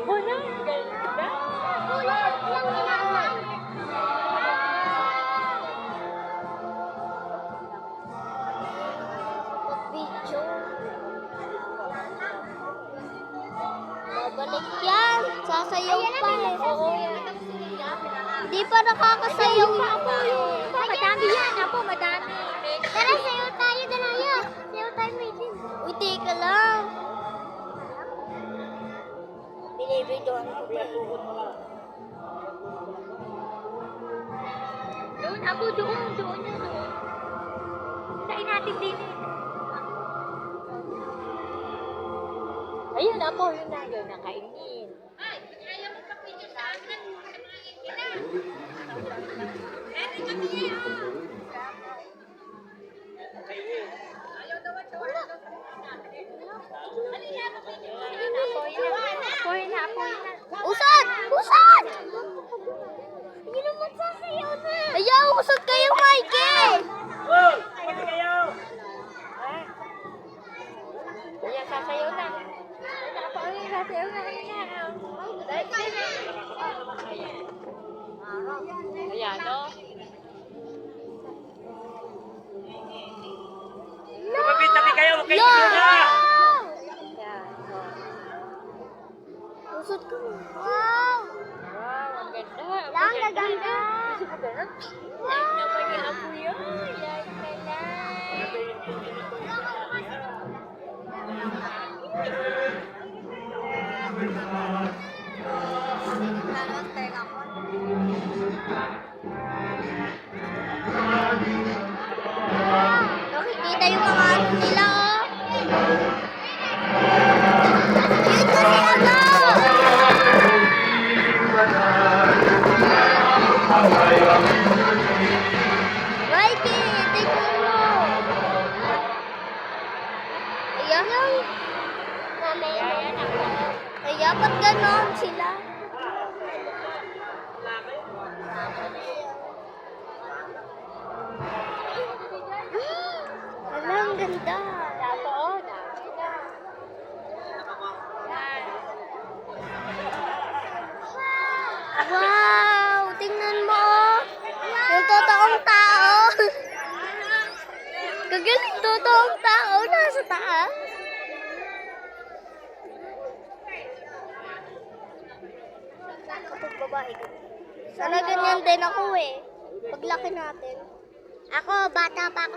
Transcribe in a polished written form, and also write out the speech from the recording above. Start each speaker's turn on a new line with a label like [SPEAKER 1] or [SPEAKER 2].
[SPEAKER 1] Ako na, ganda.
[SPEAKER 2] Video. Babalik yan. Sasayaw pa eh.
[SPEAKER 1] Oo yan.
[SPEAKER 2] Di pa nakakasayaw na po yun.
[SPEAKER 1] Madami yan, apo, madami.
[SPEAKER 2] Tara, sayaw tayo, Danaya. Sayaw tayo, Maylin. Uy, teka lang. Binibidyoan ko pa.
[SPEAKER 1] Doon, apo, doon yan, doon. Kain natin din eh. Ayun, apo, yun na, yun, nakainin. Ay, ayaw mo pa pwede sa akin.
[SPEAKER 2] Usad! Usad! Hindi naman sasayaw na. Ayaw, usad kayo, Mikey!
[SPEAKER 1] Ayan, sasayaw na. Sasayaw na. Ayan, no?
[SPEAKER 3] Lumapit kayo, okay?
[SPEAKER 1] Ayan,
[SPEAKER 2] Usad ka. Wow!
[SPEAKER 1] wow, ang ganda.
[SPEAKER 2] Lang, gaganda.
[SPEAKER 1] Kasi mo ganun? Yan naman yung apo yun. Yan na
[SPEAKER 2] Nakikita yung mga ano nila, oh. Yun kasi ano! Mikey, tignan mo! Ayan lang.
[SPEAKER 1] Ayan ako.
[SPEAKER 2] Kaya ba't ganon sila? Wala, ang ganda.
[SPEAKER 1] Tapo, oh, dami na. Yan.
[SPEAKER 2] Wow! Tingnan mo, oh. Yung totoong tao. Kagaling totoong tao nasa taas. Kapag babae ka. Sana ganyan din ako eh. Paglaki natin. Ako, bata pa ako.